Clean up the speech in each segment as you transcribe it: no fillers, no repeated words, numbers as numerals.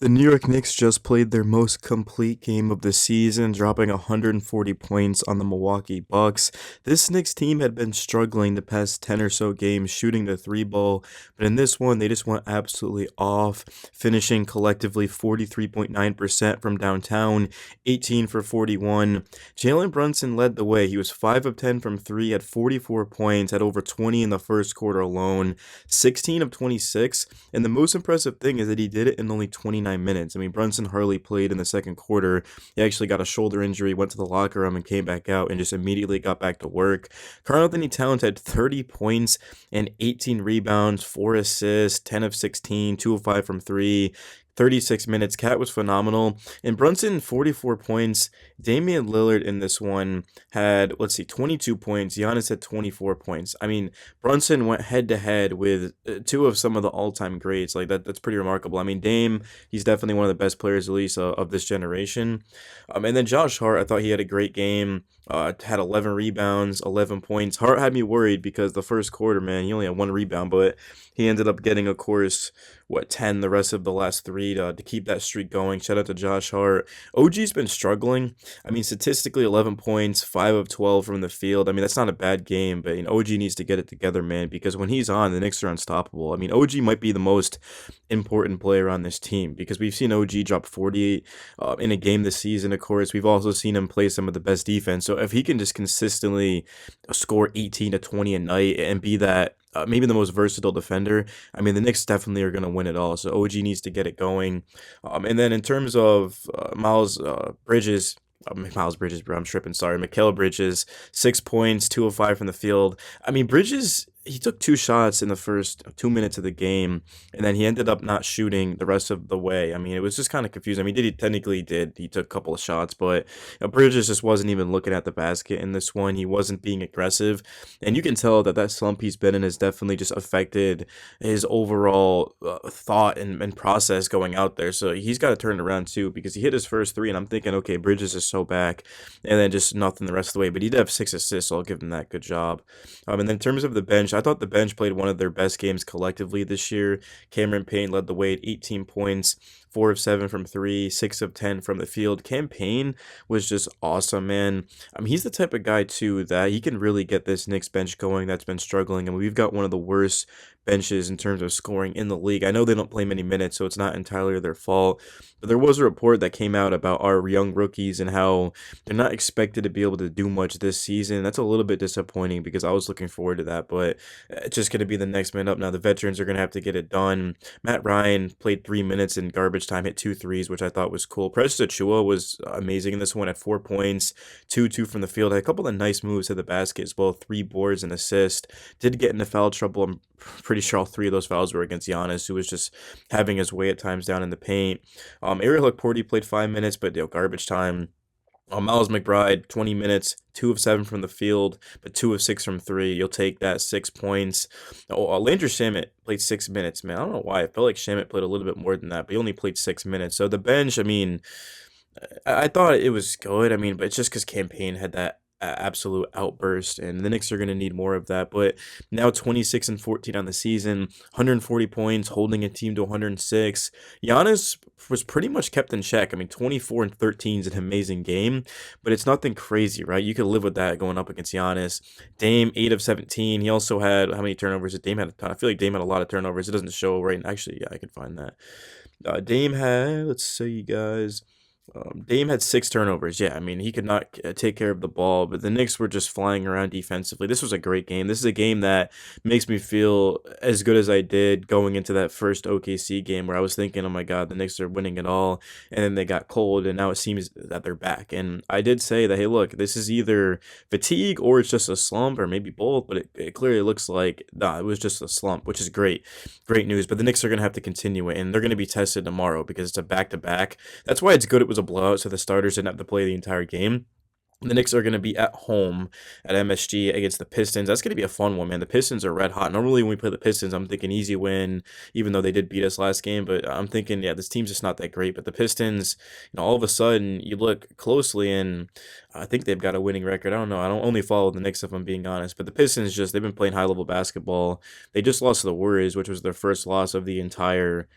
The New York Knicks just played their most complete game of the season, dropping 140 points on the Milwaukee Bucks. This Knicks team had been struggling the past 10 or so games shooting the three ball, but in this one, they just went absolutely off, finishing collectively 43.9% from downtown, 18 for 41. Jalen Brunson led the way. He was 5 of 10 from 3, had 44 points, had over 20 in the first quarter alone, 16 of 26, and the most impressive thing is that he did it in only 29 minutes. I mean, Brunson hardly played in the second quarter. He actually got a shoulder injury, went to the locker room, and came back out and just immediately got back to work. Karl-Anthony Towns had 30 points and 18 rebounds, 4 assists, 10 of 16, 2 of 5 from 3. 36 minutes. Cat was phenomenal. And Brunson, 44 points. Damian Lillard in this one had, 22 points. Giannis had 24 points. I mean, Brunson went head to head with two of some of the all-time greats. Like that's pretty remarkable. I mean, Dame, he's definitely one of the best players, at least, of this generation. And then Josh Hart, I thought he had a great game. Had 11 rebounds, 11 points. Hart had me worried because the first quarter, man, he only had 1 rebound, but he ended up getting, of course, 10 the rest of the last three to keep that streak going. Shout out to Josh Hart. OG's been struggling. I mean, statistically, 11 points, 5 of 12 from the field. I mean, that's not a bad game, but OG needs to get it together, man, because when he's on, the Knicks are unstoppable. I mean, OG might be the most important player on this team because we've seen OG drop 48 in a game this season, of course. We've also seen him play some of the best defense. So if he can just consistently score 18 to 20 a night and be that maybe the most versatile defender, I mean, the Knicks definitely are going to win it all. So OG needs to get it going. And then in terms of Miles Bridges, bro, I'm tripping. Sorry. Mikal Bridges, 6 points, 2 of 5 from the field. I mean, Bridges, he took 2 shots in the first 2 minutes of the game, and then he ended up not shooting the rest of the way. I mean, it was just kind of confusing. I mean, he took a couple of shots, but Bridges just wasn't even looking at the basket in this one. He wasn't being aggressive, and you can tell that slump he's been in has definitely just affected his overall thought and process going out there. So he's got to turn it around too, because he hit his first three, and I'm thinking, okay, Bridges is so back, and then just nothing the rest of the way. But he did have 6 assists, so I'll give him that. Good job. And then in terms of the bench, I thought the bench played one of their best games collectively this year. Cameron Payne led the way at 18 points, 4 of 7 from 3, 6 of 10 from the field. Cam Payne was just awesome, man. I mean, he's the type of guy, too, that he can really get this Knicks bench going that's been struggling. And we've got one of the worst benches in terms of scoring in the league. I know they don't play many minutes, so it's not entirely their fault. But there was a report that came out about our young rookies and how they're not expected to be able to do much this season. That's a little bit disappointing because I was looking forward to that, but it's just going to be the next man up. Now the veterans are going to have to get it done. Matt Ryan played 3 minutes in garbage time, hit 2 threes, which I thought was cool. Precious Achiuwa was amazing in this one at 4 points, 2 from the field. Had a couple of nice moves to the basket as well, 3 boards and assist. Did get into foul trouble. I'm pretty sure all 3 of those fouls were against Giannis, who was just having his way at times down in the paint. Ariel Hukporti played 5 minutes, but garbage time. Miles McBride, 20 minutes, 2 of 7 from the field, but 2 of 6 from 3. You'll take that, 6 points. Landry Shamet played 6 minutes, man. I don't know why. I felt like Shamet played a little bit more than that, but he only played 6 minutes. So the bench, I mean, I thought it was good. I mean, but it's just because Cam Payne had that absolute outburst, and the Knicks are going to need more of that. But now 26 and 14 on the season, 140 points, holding a team to 106. Giannis was pretty much kept in check. I mean, 24 and 13 is an amazing game, but it's nothing crazy, right? You could live with that going up against Giannis. Dame, 8 of 17. He also had, how many turnovers did Dame had? A ton. I feel like Dame had a lot of turnovers. It doesn't show right now. Actually, yeah, I can find that. Dame had, let's see, you guys. Dame had 6 turnovers. Yeah, I mean, he could not take care of the ball, but the Knicks were just flying around defensively. This was a great game. This is a game that makes me feel as good as I did going into that first OKC game where I was thinking, oh my God, the Knicks are winning it all. And then they got cold, and now it seems that they're back. And I did say that, hey, look, this is either fatigue or it's just a slump or maybe both, but it clearly looks like, nah, it was just a slump, which is great. Great news. But the Knicks are going to have to continue it, and they're going to be tested tomorrow because it's a back-to-back. That's why it's good it was a blowout, so the starters didn't have to play the entire game. The Knicks are going to be at home at MSG against the Pistons. That's going to be a fun one, man. The Pistons are red hot. Normally, when we play the Pistons, I'm thinking easy win, even though they did beat us last game. But I'm thinking, yeah, this team's just not that great. But the Pistons, all of a sudden, you look closely, and I think they've got a winning record. I don't know. I don't only follow the Knicks, if I'm being honest. But the Pistons they've been playing high level basketball. They just lost to the Warriors, which was their first loss of the entire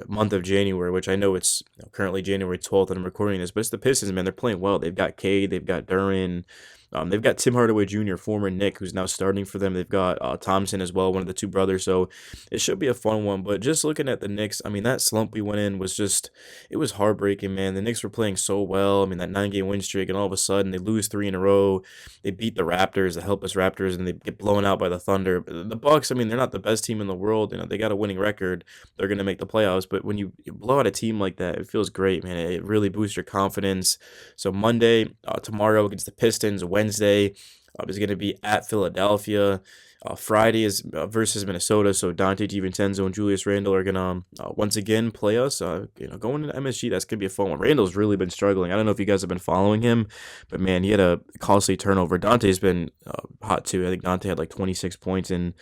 month of January, which I know it's currently January 12th and I'm recording this, but it's the Pistons, man. They're playing well. They've got Cade, they've got Duran, they've got Tim Hardaway Jr., former Nick, who's now starting for them. They've got Thompson as well, one of the two brothers. So it should be a fun one. But just looking at the Knicks, I mean, that slump we went in was just, it was heartbreaking, man. The Knicks were playing so well. I mean, that 9 game win streak, and all of a sudden they lose three in a row. They beat the Raptors, the helpless Raptors, and they get blown out by the Thunder. The Bucks, I mean, they're not the best team in the world. They got a winning record. They're going to make the playoffs. But when you blow out a team like that, it feels great, man. It really boosts your confidence. So Monday, tomorrow against the Pistons. Wednesday is going to be at Philadelphia. Friday is versus Minnesota. So Dante DiVincenzo and Julius Randle are gonna once again play us. Going into MSG, that's gonna be a fun one. Randle's really been struggling. I don't know if you guys have been following him, but man, he had a costly turnover. Dante's been hot too. I think Dante had like 26 points and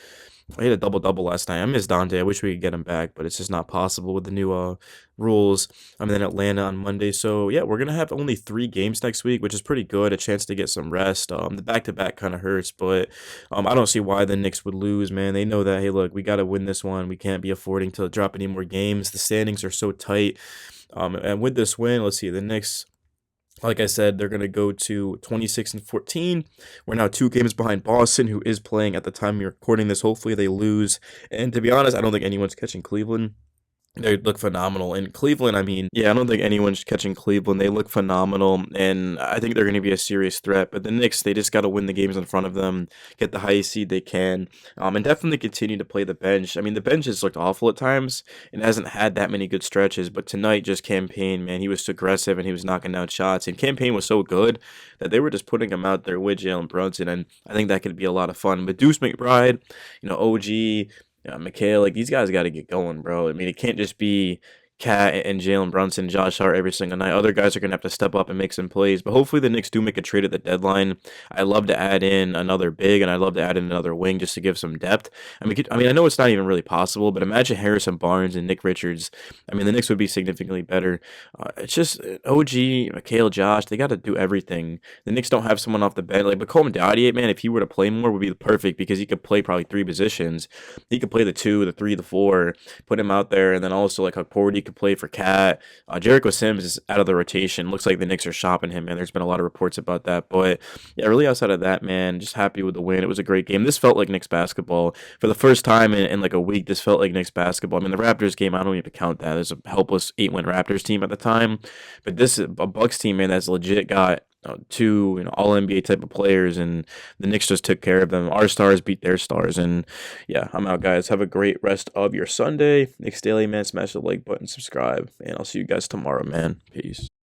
he had a double-double last night. I miss Dante. I wish we could get him back, but it's just not possible with the new rules. I'm in Atlanta on Monday. So, yeah, we're going to have only 3 games next week, which is pretty good. A chance to get some rest. The back-to-back kind of hurts, but I don't see why the Knicks would lose, man. They know that, hey, look, we got to win this one. We can't be affording to drop any more games. The standings are so tight. And with this win, let's see, the Knicks, like I said, they're going to go to 26-14. We're now 2 games behind Boston, who is playing at the time we're recording this. Hopefully they lose. And to be honest, I don't think anyone's catching Cleveland. They look phenomenal. And Cleveland, I mean, yeah, I don't think anyone's catching Cleveland. They look phenomenal, and I think they're going to be a serious threat. But the Knicks, they just got to win the games in front of them, get the highest seed they can, and definitely continue to play the bench. I mean, the bench has looked awful at times and hasn't had that many good stretches. But tonight, just Campaign, man, he was so aggressive and he was knocking down shots. And Campaign was so good that they were just putting him out there with Jalen Brunson, and I think that could be a lot of fun. But Deuce McBride, OG. Yeah, Mikhail, like these guys got to get going, bro. I mean, it can't just be Cat and Jalen Brunson, Josh Hart every single night. Other guys are gonna have to step up and make some plays. But hopefully the Knicks do make a trade at the deadline. I love to add in another big, and I love to add in another wing just to give some depth. I know it's not even really possible, but imagine Harrison Barnes and Nick Richards. I mean, the Knicks would be significantly better. It's just OG, Mikhail, Josh. They got to do everything. The Knicks don't have someone off the bench like Bakom Dadier, man. If he were to play more, would be perfect because he could play probably 3 positions. He could play the 2, the 3, the 4. Put him out there, and then also like Hukporti could play for Cat. Jericho Sims is out of the rotation. Looks like the Knicks are shopping him, and there's been a lot of reports about that. But yeah, really outside of that, man, just happy with the win. It was a great game. This felt like Knicks basketball for the first time in like a week. This felt like Knicks basketball. I mean, the Raptors game, I don't even count that. There's a helpless 8-win Raptors team at the time, but this is a Bucks team, man, that's legit got 2 all NBA type of players, and the Knicks just took care of them. Our stars beat their stars, and yeah, I'm out, guys. Have a great rest of your Sunday. Knicks Daily, man. Smash the like button, subscribe, and I'll see you guys tomorrow, man. Peace.